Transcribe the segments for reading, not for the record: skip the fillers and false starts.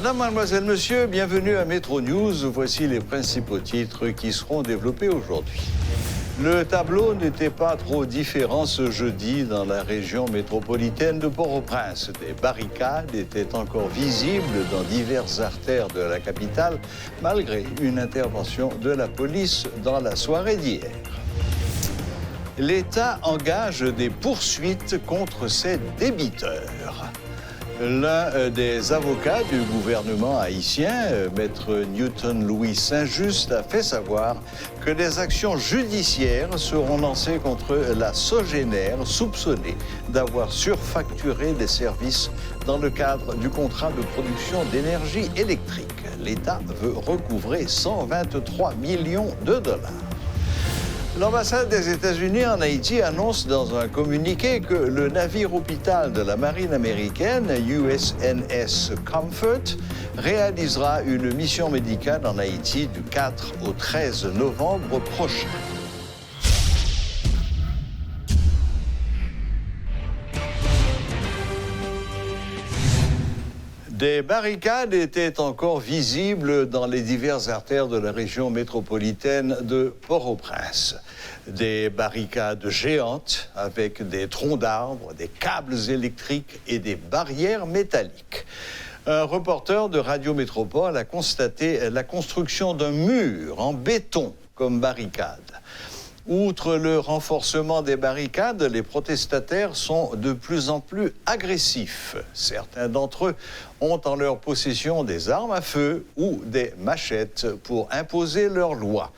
Madame, mademoiselle, monsieur, bienvenue à Métro News. Voici les principaux titres qui seront développés aujourd'hui. Le tableau n'était pas trop différent ce jeudi dans la région métropolitaine de Port-au-Prince. Des barricades étaient encore visibles dans diverses artères de la capitale, malgré une intervention de la police dans la soirée d'hier. L'État engage des poursuites contre ses débiteurs. L'un des avocats du gouvernement haïtien, maître Newton-Louis Saint-Just, a fait savoir que des actions judiciaires seront lancées contre la Sogénère, soupçonnée d'avoir surfacturé des services dans le cadre du contrat de production d'énergie électrique. L'État veut recouvrer 123 millions de dollars. L'ambassade des États-Unis en Haïti annonce dans un communiqué que le navire-hôpital de la marine américaine, USNS Comfort, réalisera une mission médicale en Haïti du 4 au 13 novembre prochain. Des barricades étaient encore visibles dans les diverses artères de la région métropolitaine de Port-au-Prince. Des barricades géantes avec des troncs d'arbres, des câbles électriques et des barrières métalliques. Un reporter de Radio Métropole a constaté la construction d'un mur en béton comme barricade. Outre le renforcement des barricades, les protestataires sont de plus en plus agressifs. Certains d'entre eux ont en leur possession des armes à feu ou des machettes pour imposer leurs lois.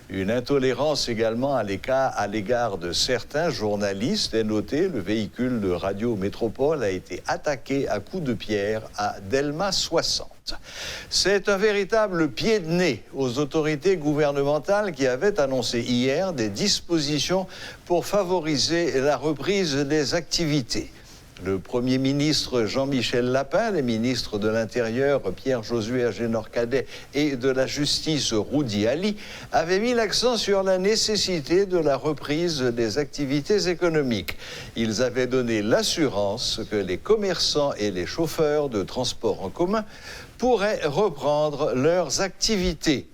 Une intolérance également à l'égard de certains journalistes est notée. Le véhicule de Radio Métropole a été attaqué à coups de pierre à Delma 60. C'est un véritable pied de nez aux autorités gouvernementales qui avaient annoncé hier des dispositions pour favoriser la reprise des activités. Le Premier ministre Jean-Michel Lapin, les ministres de l'Intérieur Pierre-Josué Agénor-Cadet et de la Justice Roudi Ali avaient mis l'accent sur la nécessité de la reprise des activités économiques. Ils avaient donné l'assurance que les commerçants et les chauffeurs de transport en commun pourraient reprendre leurs activités.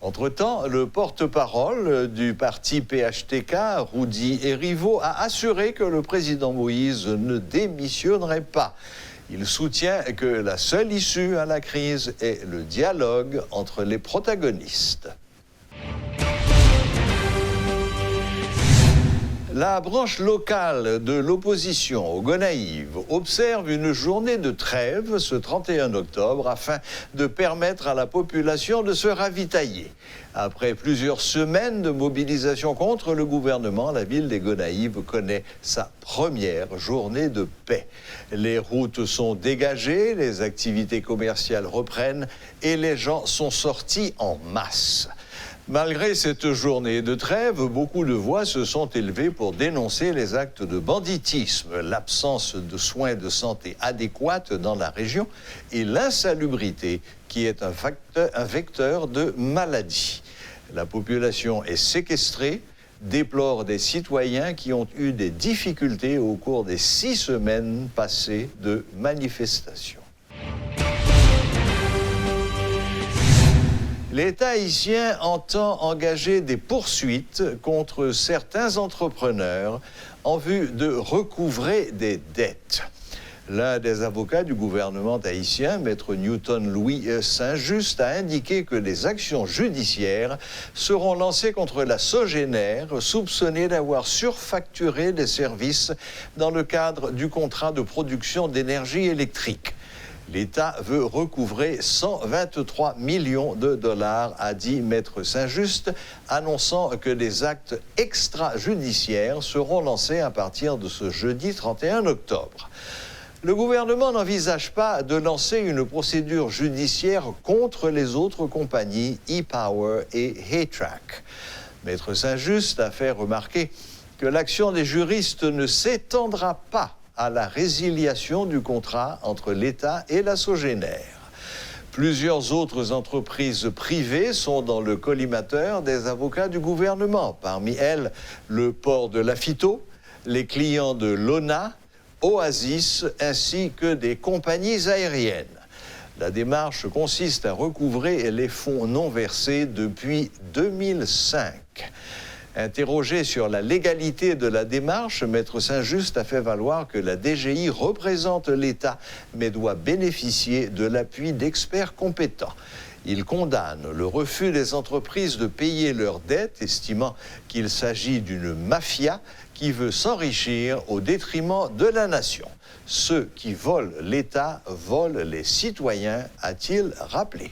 Entre-temps, le porte-parole du parti PHTK, Rudy Erivo, a assuré que le président Moïse ne démissionnerait pas. Il soutient que la seule issue à la crise est le dialogue entre les protagonistes. La branche locale de l'opposition au Gonaïves observe une journée de trêve ce 31 octobre afin de permettre à la population de se ravitailler. Après plusieurs semaines de mobilisation contre le gouvernement, la ville des Gonaïves connaît sa première journée de paix. Les routes sont dégagées, les activités commerciales reprennent et les gens sont sortis en masse. Malgré cette journée de trêve, beaucoup de voix se sont élevées pour dénoncer les actes de banditisme, l'absence de soins de santé adéquates dans la région et l'insalubrité qui est un vecteur de maladie. La population est séquestrée, déplore des citoyens qui ont eu des difficultés au cours des 6 semaines passées de manifestations. L'État haïtien entend engager des poursuites contre certains entrepreneurs en vue de recouvrer des dettes. L'un des avocats du gouvernement haïtien, maître Newton-Louis Saint-Just, a indiqué que des actions judiciaires seront lancées contre la Sogénère, soupçonnée d'avoir surfacturé des services dans le cadre du contrat de production d'énergie électrique. L'État veut recouvrer 123 millions de dollars, a dit maître Saint-Just, annonçant que des actes extrajudiciaires seront lancés à partir de ce jeudi 31 octobre. Le gouvernement n'envisage pas de lancer une procédure judiciaire contre les autres compagnies E-Power et Haytrack. Maître Saint-Just a fait remarquer que l'action des juristes ne s'étendra pas à la résiliation du contrat entre l'État et la Sogénère. Plusieurs autres entreprises privées sont dans le collimateur des avocats du gouvernement. Parmi elles, le port de Lafiteau, les clients de l'ONA, Oasis, ainsi que des compagnies aériennes. La démarche consiste à recouvrer les fonds non versés depuis 2005. Interrogé sur la légalité de la démarche, Maître Saint-Just a fait valoir que la DGI représente l'État, mais doit bénéficier de l'appui d'experts compétents. Il condamne le refus des entreprises de payer leurs dettes, estimant qu'il s'agit d'une mafia qui veut s'enrichir au détriment de la nation. Ceux qui volent l'État volent les citoyens, a-t-il rappelé.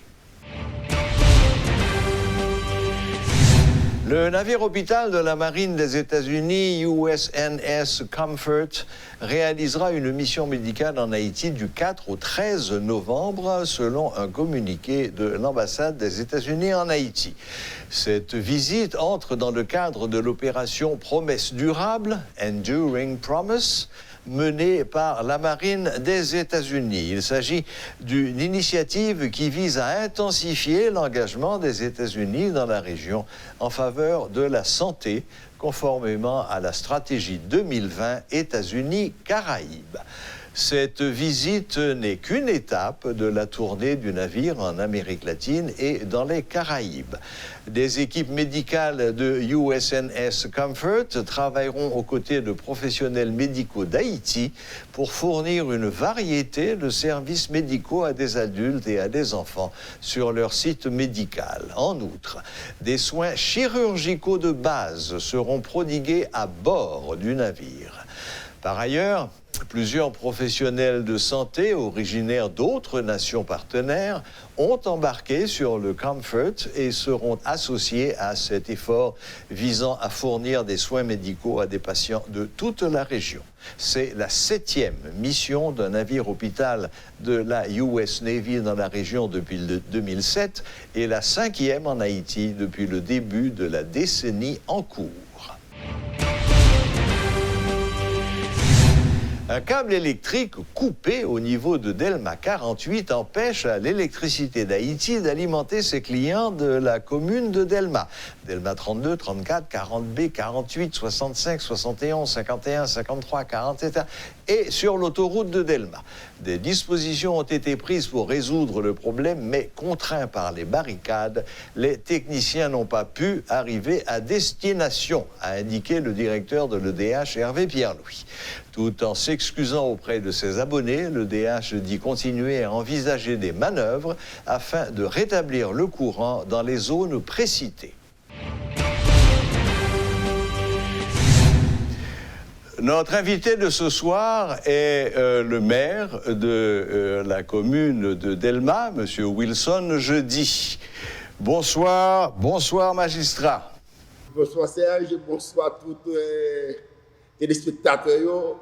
Le navire hôpital de la Marine des États-Unis, USNS Comfort, réalisera une mission médicale en Haïti du 4 au 13 novembre, selon un communiqué de l'ambassade des États-Unis en Haïti. Cette visite entre dans le cadre de l'opération Promesse durable, Enduring Promise, menée par la Marine des États-Unis. Il s'agit d'une initiative qui vise à intensifier l'engagement des États-Unis dans la région en faveur de la santé, conformément à la stratégie 2020 États-Unis-Caraïbes. Cette visite n'est qu'une étape de la tournée du navire en Amérique latine et dans les Caraïbes. Des équipes médicales de USNS Comfort travailleront aux côtés de professionnels médicaux d'Haïti pour fournir une variété de services médicaux à des adultes et à des enfants sur leur site médical. En outre, des soins chirurgicaux de base seront prodigués à bord du navire. Par ailleurs, plusieurs professionnels de santé originaires d'autres nations partenaires ont embarqué sur le Comfort et seront associés à cet effort visant à fournir des soins médicaux à des patients de toute la région. C'est la 7e mission d'un navire hôpital de la US Navy dans la région depuis 2007 et la 5e en Haïti depuis le début de la décennie en cours. Un câble électrique coupé au niveau de Delma 48 empêche à l'électricité d'Haïti d'alimenter ses clients de la commune de Delma. Delma 32, 34, 40B, 48, 65, 71, 51, 53, 47 et sur l'autoroute de Delma. Des dispositions ont été prises pour résoudre le problème, mais contraints par les barricades, les techniciens n'ont pas pu arriver à destination, a indiqué le directeur de l'EDH, Hervé Pierre-Louis. Tout en s'excusant auprès de ses abonnés, le DH dit continuer à envisager des manœuvres afin de rétablir le courant dans les zones précitées. Notre invité de ce soir est le maire de la commune de Delma, M. Wilson Jeudi. Bonsoir, bonsoir magistrat. Bonsoir Serge, bonsoir tous les téléspectateurs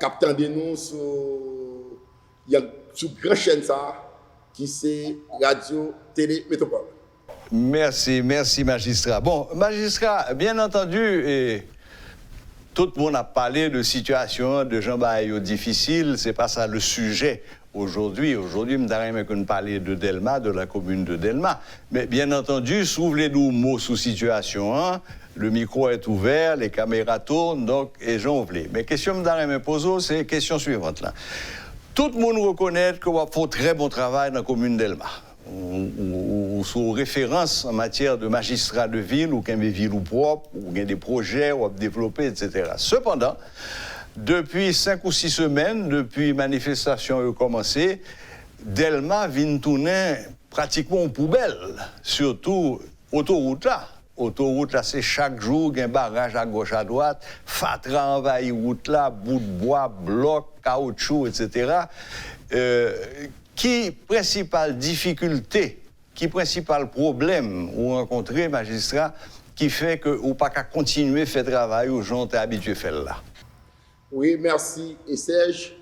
captant de nous sur grande chaîne ça, qui c'est Radio Télé Métropole. Merci, merci magistrat. Bon, magistrat, bien entendu, tout le monde a parlé de situation de gens difficiles, c'est pas ça le sujet aujourd'hui. Aujourd'hui, je vais parler de Delma, de la commune de Delma. Mais bien entendu, souvenez-nous mots sous situation, hein? Le micro est ouvert, les caméras tournent, donc, et j'en voulais. Mais question que je vais poser, c'est la question suivante là. Tout le monde reconnaît que vous faites très bon travail dans la commune d'Delma. Ou sous référence en matière de magistrat de ville, ou qu'il y a des villes ou propres, ou qu'il y a des projets, ou à développer, etc. Cependant, depuis 5 ou 6 semaines, depuis la manifestation a commencé, Delma vient tourner pratiquement en poubelle, surtout autoroute là. Autoroute là, c'est chaque jour, il y a un barrage à gauche, à droite, fatra envahit route là, bout de bois, bloc, caoutchouc, etc. Qui principale difficulté, qui principal problème vous rencontrez, magistrat, qui fait que vous pas qu'à continuer à faire travail aux gens qui sont habitués à faire là? Oui, merci. Et Serge,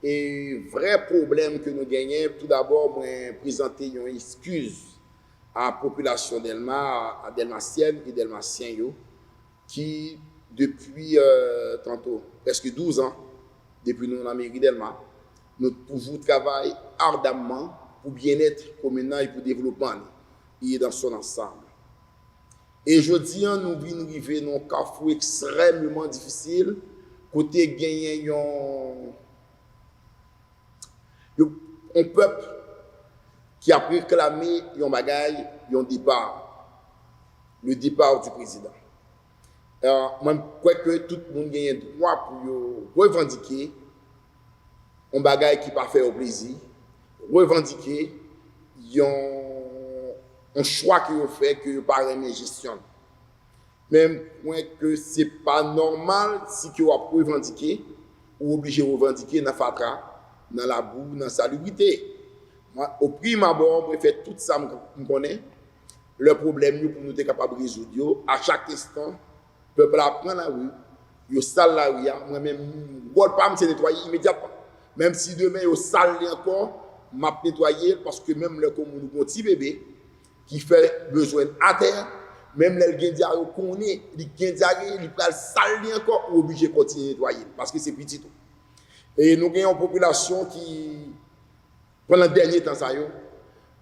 et vrai problème que nous gagnons, tout d'abord, moi, présenter une excuse à la population d'Elma, à Delmatienne et Delmatien, qui, depuis tantôt, presque 12 ans, depuis nous, la mairie d'Elma, nous pouvons travailler ardemment pour bien-être communal et pour le développement et dans son ensemble. Et je dis, nous venons arriver dans un carrefour extrêmement difficile, côté gagner un peuple qui a réclamé un bagage, un départ, le départ du président. Moi, je crois que tout le monde a le droit pour revendiquer un bagage qui pas fait au plaisir, revendiquer un choix que vous fait que vous pas aimé gestion. Même point que c'est pas normal si vous avez revendiqué ou obligé de revendiquer dans la fatra, dans la boue, dans la salubrité. Moi, au prime abord, je fais tout ça, je connais. Le problème, pour nous être capable de résoudre, à chaque instant, le peuple prend la rue, il sale la rue, moi-même, je ne pas me nettoyer immédiatement. Même si demain, il sale encore, je vais nettoyer parce que même le commun, un petit bébé qui fait besoin à terre, même les gens qui connaissent, les gens qui peuvent saler encore, ou obligé de continuer à nettoyer parce que c'est petit tout. Et nous avons une population qui, pendant le dernier temps,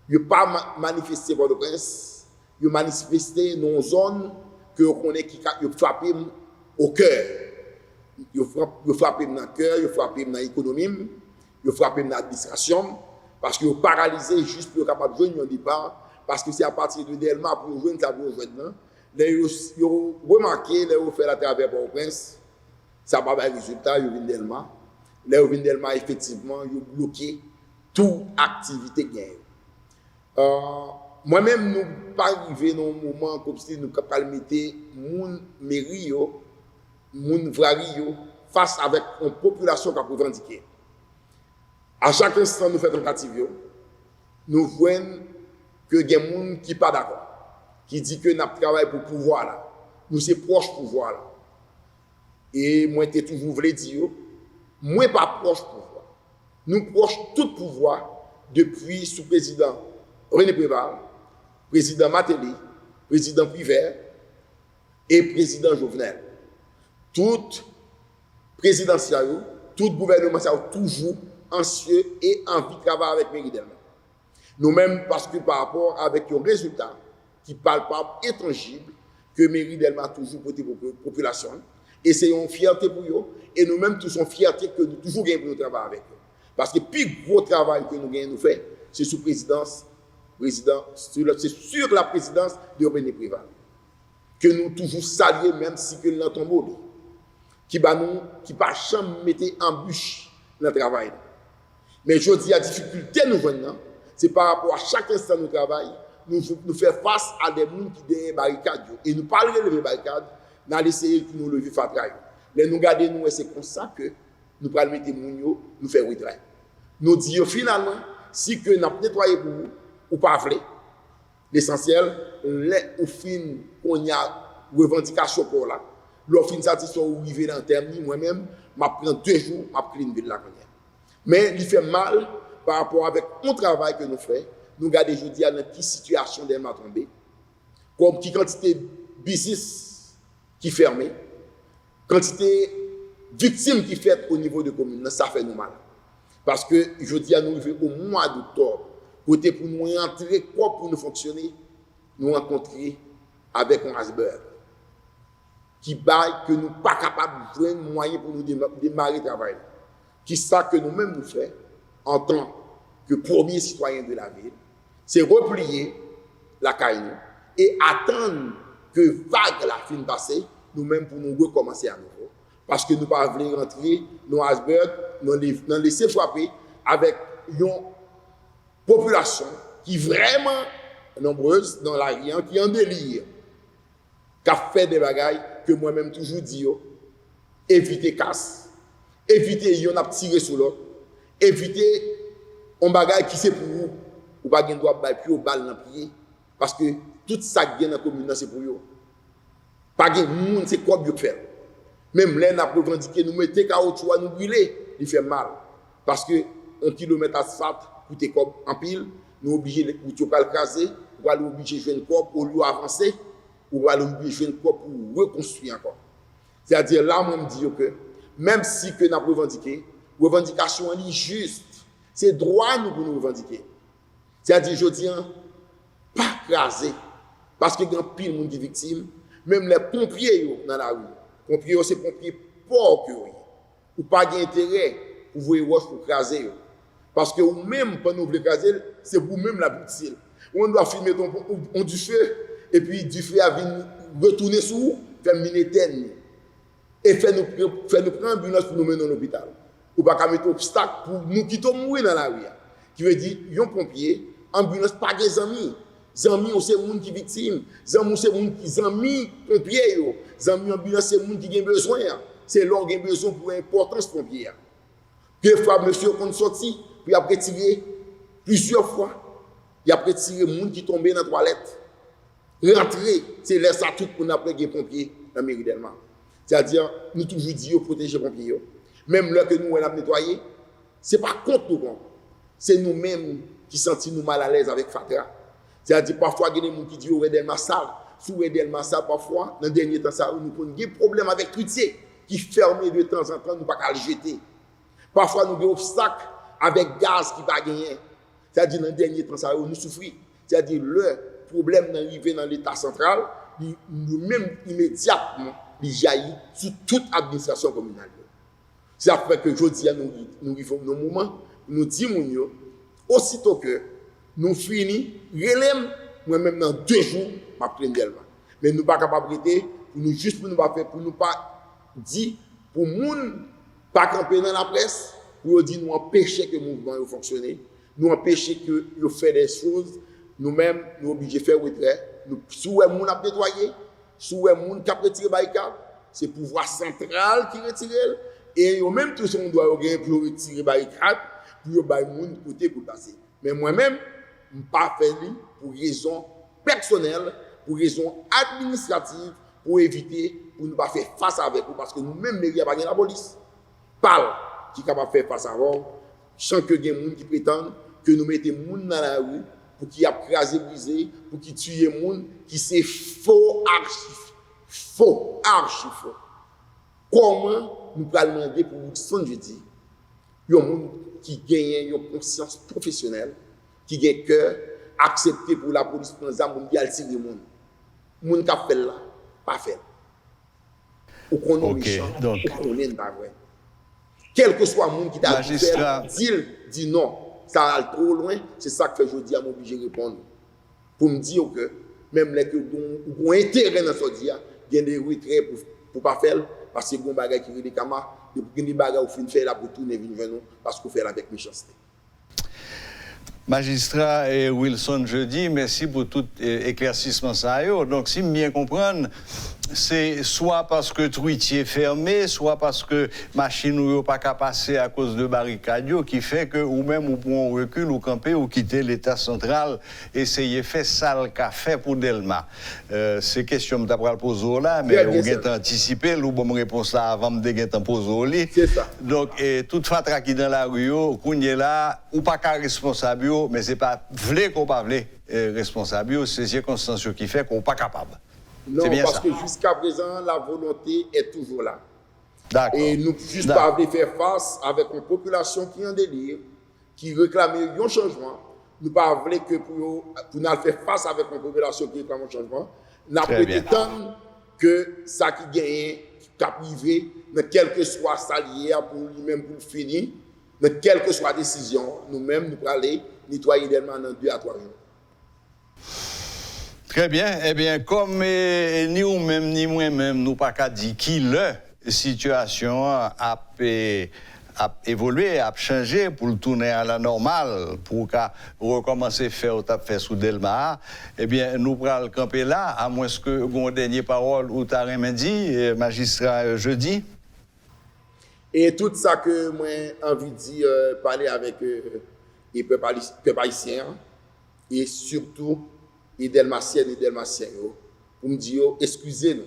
n'a pas manifesté pour le prince, il a manifesté dans une zone que vous connaissez qui a frappé au cœur. Il a frappé dans le cœur, il a frappé dans l'économie, il a frappé dans l'administration, parce qu'il a paralysé juste pour être capable de jouer un départ. Parce que c'est à partir de Delma pour jouer ça pour jouer là. Ils ont remarqué, ils ont fait la travers pour le prince, ça n'a pas de résultat, ils ont vu Delma. Ils ont vu Delma, effectivement, ils ont bloqué toute activité gagne. Moi-même, nous ne pas arrivé dans un moment comme si nous pouvons mettre mon mairie, mon vrarie face avec une population qui a revendiqué. À chaque instant, nous faisons un tentative, nous voyons que il y a des gens qui ne sont pas d'accord, qui disent que nous travaillons pour le pouvoir là. Nous sommes proches du pouvoir là. Et moi, j'ai toujours voulu dire, moi, pas proche du pouvoir. Nous proches tout pouvoir depuis sous président René Préval, président Matéli, président Pivert et président Jovenel. Tout présidentiel, tout gouvernement a toujours anxieux et envie de travailler avec Méridelma. Nous-mêmes, parce que par rapport avec un résultat qui palpable et tangible, que Mairie Delma a toujours porté pour la population, et c'est une fierté pour eux, et nous-mêmes, tous sommes fierté que nous toujours gagnons pour nous travailler avec eux. Parce que le plus gros travail que nous gagnons, nous faisons, c'est sous présidence, c'est sur la présidence de René Préval. Que nous toujours saluons, même si que nous tombons, qui va nous, qui va jamais mettre en bûche dans le travail. Mais je dis, la difficulté nous voyons, c'est par rapport à chaque instant nous travail, nous faisons face à des gens qui ont des barricades. Et nous parlons de lever barricades, nous allons essayer de nous lever fatra. Mais nous gardons nous, et c'est comme ça que nous allons mettre nous, nous faire retrait. Nous disons finalement, si que nous avons nettoyé pour vous, ou pas voulu, l'essentiel, au fin qu'on y a revendication pour là, l'offre satisfaction ou arriver dans le terme, moi-même, je prends 2 jours, je clean ville la connaître. Mais il fait mal par rapport avec le travail que nous faisons. Nous regardons aujourd'hui dans quelle situation d'elle m'a tombé. Comme qui quantité de business qui fermé, quantité de victimes qui fait au niveau de la commune, ça fait nous mal. Parce que je dis à nous arriver au mois d'octobre, côté pour nous rentrer, pour nous fonctionner, nous rencontrer avec un iceberg qui baille que nous ne sommes pas capables de trouver un moyen pour nous démarrer le travail. Qui ça que nous-mêmes nous faisons en tant que premiers citoyens de la ville, c'est replier la caille et attendre que vague la fin passer, nous-mêmes pour nous recommencer à nouveau. Parce que nous ne pouvons pas rentrer dans l'iceberg, nous laisser frapper avec une population qui est vraiment nombreuse dans la rien, qui est en délire, qui a fait des bagailles que moi-même toujours dis, éviter casse, éviter yon a tiré sur l'autre, éviter un bagaille qui c'est pour vous, ou pas gen droit bailler plus balle dans pied parce que tout ça qui est dans la commune c'est pour vous. Pas gen monde c'est quoi bien faire. Même là n'a revendiqué nous mettez caoutchouc nous brûler, il fait mal parce que 1 kilomètre asphalte coûte comme en pile, nous obligé pour pas le caser, ou aller obligé jouer une corps au lieu avancer, ou aller obligé jouer une corps pour reconstruire encore. C'est-à-dire là moi me dit que même si que n'a revendication est juste, c'est droit nous pour nous revendiquer. C'est-à-dire je dis pas craser parce que grand pile monde qui victime, même les pompiers dans la rue. Pompiers c'est pompiers pauvres ou pas d'intérêt pour voir roche pour craser. Parce que vous-même, quand nous voulons caser, c'est vous-même la victime. On doit filmer du feu, et puis du feu à venir retourner sur vous, faire miner tête. Et faire nous prendre ambulance pour nous mener à l'hôpital. Ou pas qu'à mettre obstacle pour nous qui tombent mourir dans la rue. Qui veut dire, un pompier, ambulance, pas des amis. Les amis, c'est les gens qui sont victimes. Les amis, c'est les amis pompiers. Les amis ambulance, c'est les gens qui ont besoin. C'est l'or qui a besoin pour l'importance pompier. Deux fois, monsieur, qu'on sorti, puis après tirer plusieurs fois. Il a retiré les gens qui tombent dans la toilette. Rentrer, c'est là ça tout qu'on appelle les pompiers dans la mairie d'Elma. C'est-à-dire, nous toujours disons protéger les pompiers. Même là que nous avons nettoyé, ce n'est pas contre nous. C'est nous-mêmes qui sentons nous mal à l'aise avec Fatra. C'est-à-dire, parfois, il y a des gens qui disent que Delma sale. Sous Delma sale, parfois, dans le dernier temps, nous avons des problèmes avec Trutier qui ferment de temps en temps, nous ne pouvons pas le jeter. Parfois, nous avons des obstacles avec gaz qui ne va pas gagner. C'est-à-dire, dans le dernier temps, nous souffrons. C'est-à-dire, le problème d'arriver dans l'État central, nous-mêmes, immédiatement, il jaillit sur toute administration communale. C'est après que je dis à nous vivons nos moments, nous disons, aussitôt que nous finissons, relève, moi-même dans 2 jours, je vais prendre. Mais nous ne sommes pas capables de prêter, juste pour nous pas faire, pour nous pas dire, pour nous pas camper dans la presse, pour dire nous empêcher que le mouvement fonctionne, nous empêcher que nous fassions des choses, nous-mêmes, nous obligés de faire retrait. Nous, si nous avons nettoyé, si nous avons retiré barricade, c'est le pouvoir central qui retire. Et même tout ce qu'on doit faire pour retirer barricade, pour que les gens côté pour passer. Mais moi-même, je ne peux pas faire pour raison personnelle, pour raison administrative, pour éviter, pour ne pas faire face avec vous, parce que nous-mêmes, il n'y a pas la police. Parle qui est capable de faire face à vous, sans que des gens qui prétendent que nous mettons les gens dans la rue, pour qu'ils crasent, brisé, pour qu'ils tuent les gens, qui c'est faux, archi faux. Comment nous pouvons demander pour vous jeudi, il y a des gens qui gagnent une conscience professionnelle, qui ont un cœur, accepté pour la police prendre des armes, pour tirer les gens. Les gens qui ont fait là, pas fait. Ou qu'on est méchant, ou qu'on est pas vrai. Quel que soit le monde qui t'a dit non, ça va trop loin, c'est ça que je dis à m'obliger de répondre. Pour me dire que même les gens qui ont intérêt dans ce dia, il y a des retraits pour ne pas faire, parce que c'est un bagage qui est des camarades, des bagages qui fait là pour tourner vers nous, parce qu'on fait avec méchanceté. Magistrat et Wilson Jeudi, merci pour tout éclaircissement ça. Donc, si je bien comprendre, c'est soit parce que Trutier est fermé, soit parce que machine ou pas qu'à passer à cause de barricades qui fait que ou même ou pour recul ou camper ou quitter l'État central, essayer de faire ça le café pour Delma. C'est question que je poser là, mais vous avez anticipé, ou bonne réponse là avant de poser. C'est ça. Donc, toute fatra qui dans la rue, qu'on est là, ou pas qu'à responsable, mais c'est pas vrai qu'on pas vrai responsable, c'est circonstances qui fait qu'on n'est pas capable. Non, parce que jusqu'à présent, la volonté est toujours là. D'accord. Et nous juste pas faire face avec une population qui est en délire, qui réclame un changement. Nous pas voulu que pour nous faire face avec une population qui réclame un changement, nous prétendons que ça qui gagne, qui a privé, quel que soit ça lié pour lui-même pour finir, quelle que soit la décision, nous-mêmes nous allons aller nettoyer Delma dans 2 à 3 jours. Très bien. Eh bien, comme ni vous-même, ni moi-même, nous pas qu'à dire qui la situation a évolué, a changé pour le tourner à la normale, pour recommencer à faire ce fait sous Delma, eh bien, nous pourrons le camper là, à moins que vous avez dernière parole ou tu as dit, magistrat Jeudi. Et tout ça que moi j'ai envie de dire, parler avec les peuples haïtiens, et surtout les Delmatiennes et Delmatiens, pour me dire, excusez-nous,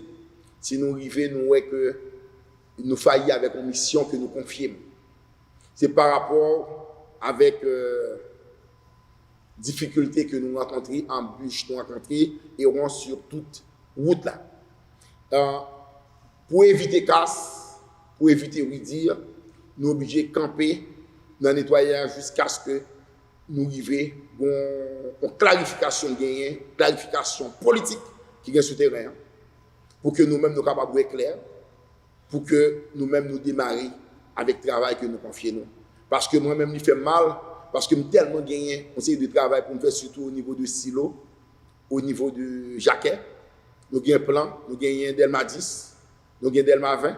si nous arrivons, nous voyons que nous faillons avec une mission que nous confions. C'est par rapport avec difficultés que nous rencontrons, embûches nous rencontrons, et on sur toute route là. Pour éviter casse, pour éviter dire, nous sommes obligés de camper dans le nettoyage jusqu'à ce que nous arrivions à une clarification gagnée, clarification politique qui est sur le terrain, pour que nous-mêmes nous capables d'être clairs, pour que nous-mêmes nous démarrions avec le travail que nous confions. Parce que moi-même, il fait mal parce que je tellement gagné on de travail pour me faire surtout au niveau de Silo, au niveau de Jacquet. Nous avons un plan, nous avons Delma 10, nous avons Delma 20,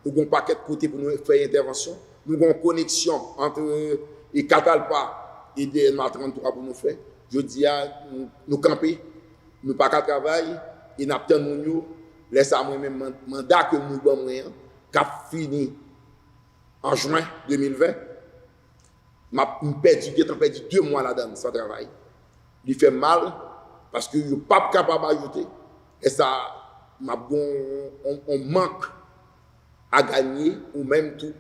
nous avons un paquet de côtés pour nous faire intervention. Nous avons une connexion entre et Catalpa et Delma 33 pour nous faire. Je dis à nous camper, nous pas qu'à travailler, et nous attendons nous, laisse à moi-même mandat que nous avons cap fini en juin 2020. J'ai perdu 2 mois là-dedans sans travail. Il fait mal parce que je ne suis pas capable d'ajouter. Et ça, on manque à gagner ou même tout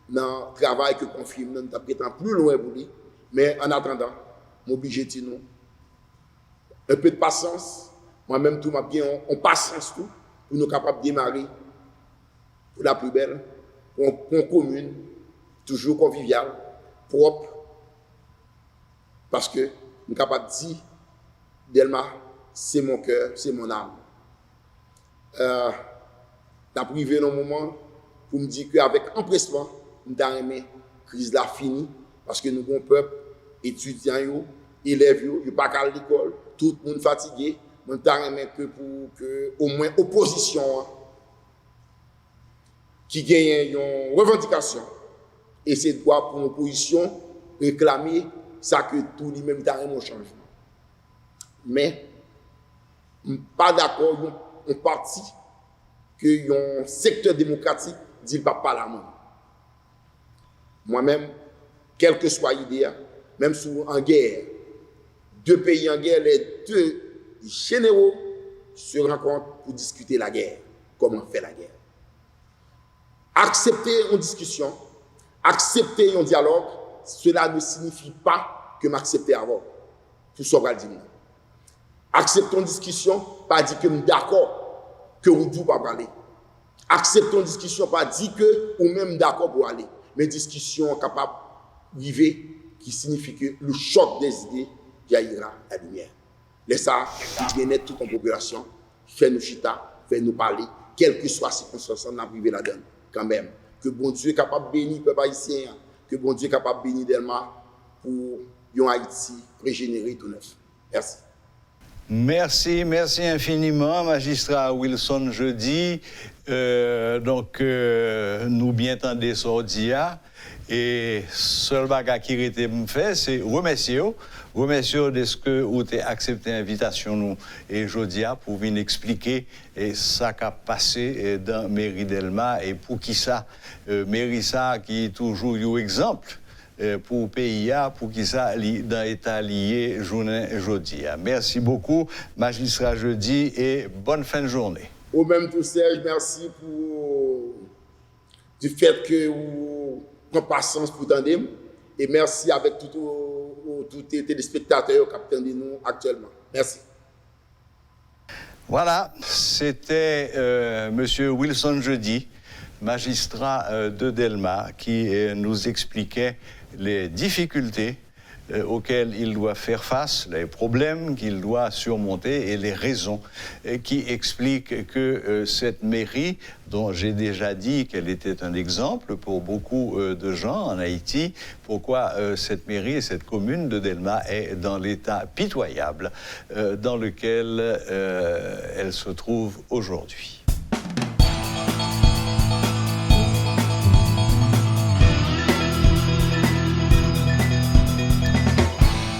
dans le travail que confirme. Nous sommes plus loin pour lui. Mais en attendant, mon budget est nous. Un peu de patience. Moi-même, tout m'a bien en patience tout pour nous capables de démarrer pour la plus belle, pour une commune, toujours conviviale, propre. Parce que nous sommes capables de dire, Delma, c'est mon cœur, c'est mon âme. La privé dans un moment pour me dire qu'avec empressement, nous avons aimé la crise là finie parce que nous avons un peuple, étudiants, élèves, ils ne pas à l'école, tout le monde fatigué. Nous avons aimé que pour que au moins l'opposition qui gagne une revendication et c'est droit pour l'opposition réclamer ça que tout lui-même a un changement. Mais je ne suis pas d'accord on parti que un secteur démocratique dit pas parlement. Moi-même, quelle que soit l'idée, même si en guerre, 2 pays en guerre, les 2 généraux se rencontrent pour discuter la guerre, comment faire la guerre. Accepter une discussion, accepter un dialogue, cela ne signifie pas que m'accepter avant. Pour ça, on va dire. Acceptons une discussion, pas dire que je suis d'accord que vous ne pas parler. Acceptons une discussion, pas dire que ou même d'accord pour aller. Mais discussion capable d'arriver qui signifie que le choc des idées jaillira la lumière. Laissez ça, bien-être toute en population, fait nous chita, fait nous parler, quelle que soit la circonstance, on a privé la donne, quand même. Que bon Dieu est capable de bénir le peuple haïtien, que bon Dieu est capable de bénir Delma pour un Haïti régénéré tout neuf. Merci. Merci infiniment, magistrat Wilson Jeudi. Nous bien tendez sordia et seul bagage qui était me fait, c'est remercier de ce que vous avez accepté l'invitation nous et Jodia pour venir expliquer et ça qui a passé dans mairie Delma et pour qui ça mairie ça qui est toujours un exemple pour le pays, pour qui ça dans l'état lié journée jeudi. Merci beaucoup, magistrat Jeudi, et bonne fin de journée. Au même tout Serge, merci pour du fait que vous prenez patience pour tandem et merci avec tous les téléspectateurs qui attendent nous actuellement. Merci. Voilà, c'était Monsieur Wilson Jeudi, magistrat de Delma, qui nous expliquait les difficultés auxquels il doit faire face, les problèmes qu'il doit surmonter et les raisons qui expliquent que cette mairie, dont j'ai déjà dit qu'elle était un exemple pour beaucoup de gens en Haïti, pourquoi cette mairie et cette commune de Delma est dans l'état pitoyable dans lequel elle se trouve aujourd'hui.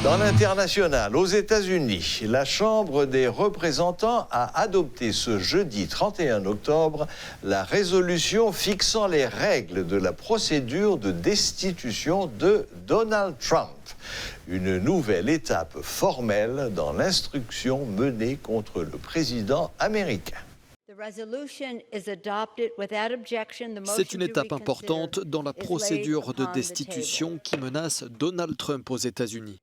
Dans l'international, aux États-Unis, la Chambre des représentants a adopté ce jeudi 31 octobre la résolution fixant les règles de la procédure de destitution de Donald Trump. Une nouvelle étape formelle dans l'instruction menée contre le président américain. C'est une étape importante dans la procédure de destitution qui menace Donald Trump aux États-Unis.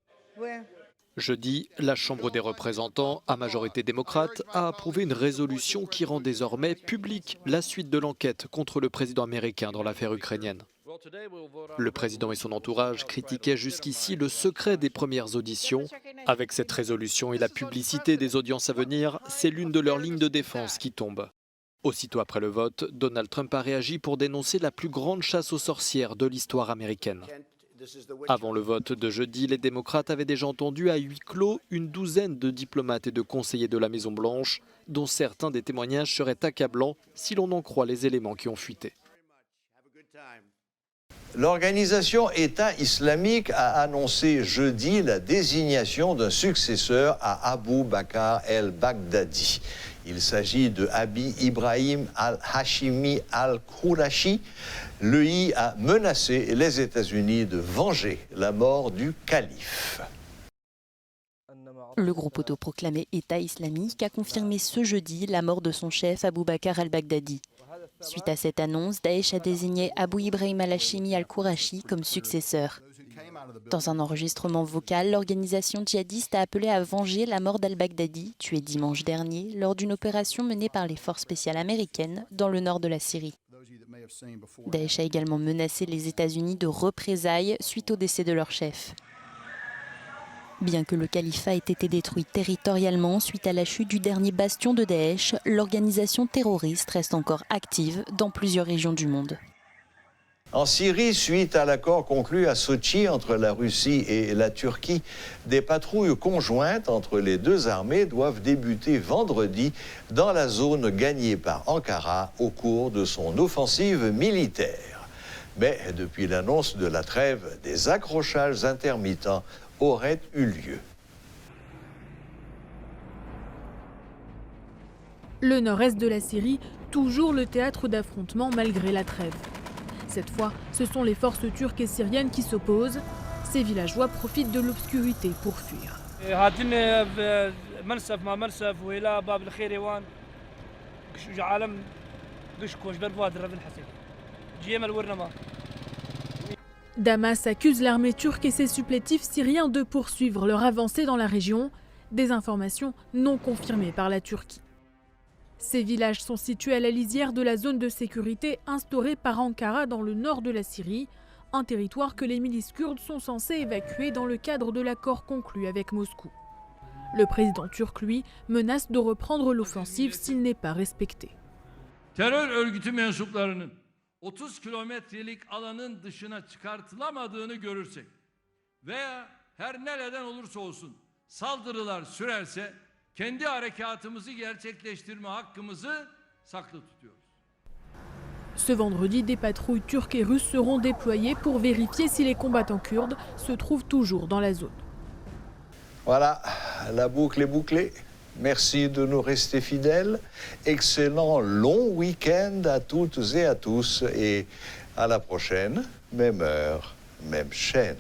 Jeudi, la Chambre des représentants, à majorité démocrate, a approuvé une résolution qui rend désormais publique la suite de l'enquête contre le président américain dans l'affaire ukrainienne. Le président et son entourage critiquaient jusqu'ici le secret des premières auditions. Avec cette résolution et la publicité des audiences à venir, c'est l'une de leurs lignes de défense qui tombe. Aussitôt après le vote, Donald Trump a réagi pour dénoncer la plus grande chasse aux sorcières de l'histoire américaine. Avant le vote de jeudi, les démocrates avaient déjà entendu à huis clos une douzaine de diplomates et de conseillers de la Maison-Blanche, dont certains des témoignages seraient accablants si l'on en croit les éléments qui ont fuité. L'organisation État islamique a annoncé jeudi la désignation d'un successeur à Abu Bakr el-Baghdadi. Il s'agit de Abi Ibrahim al-Hashimi al-Qurashi. L'EI a menacé les États-Unis de venger la mort du calife. Le groupe autoproclamé État islamique a confirmé ce jeudi la mort de son chef Abu Bakr al-Baghdadi. Suite à cette annonce, Daesh a désigné Abu Ibrahim al-Hashimi al-Qurashi comme successeur. Dans un enregistrement vocal, l'organisation djihadiste a appelé à venger la mort d'al-Baghdadi, tué dimanche dernier, lors d'une opération menée par les forces spéciales américaines dans le nord de la Syrie. Daesh a également menacé les États-Unis de représailles suite au décès de leur chef. Bien que le califat ait été détruit territorialement suite à la chute du dernier bastion de Daesh, l'organisation terroriste reste encore active dans plusieurs régions du monde. En Syrie, suite à l'accord conclu à Sochi entre la Russie et la Turquie, des patrouilles conjointes entre les deux armées doivent débuter vendredi dans la zone gagnée par Ankara au cours de son offensive militaire. Mais depuis l'annonce de la trêve, des accrochages intermittents auraient eu lieu. Le nord-est de la Syrie, toujours le théâtre d'affrontements malgré la trêve. Cette fois, ce sont les forces turques et syriennes qui s'opposent. Ces villageois profitent de l'obscurité pour fuir. Damas accuse l'armée turque et ses supplétifs syriens de poursuivre leur avancée dans la région, des informations non confirmées par la Turquie. Ces villages sont situés à la lisière de la zone de sécurité instaurée par Ankara dans le nord de la Syrie, un territoire que les milices kurdes sont censées évacuer dans le cadre de l'accord conclu avec Moscou. Le président turc, lui, menace de reprendre l'offensive s'il n'est pas respecté. Terör örgütü mensuplarının 30 kilometrelik alanın dışına çıkartılamadığını görürsek veya her nereden olursa olsun saldırılar sürerse kendi harekatımızı gerçekleştirme hakkımızı saklı tutuyoruz. Ce vendredi, des patrouilles turques et russes seront déployées pour vérifier si les combattants kurdes se trouvent toujours dans la zone. Voilà, la boucle est bouclée. Merci de nous rester fidèles. Excellent long week-end à toutes et à tous. Et à la prochaine, même heure, même chaîne.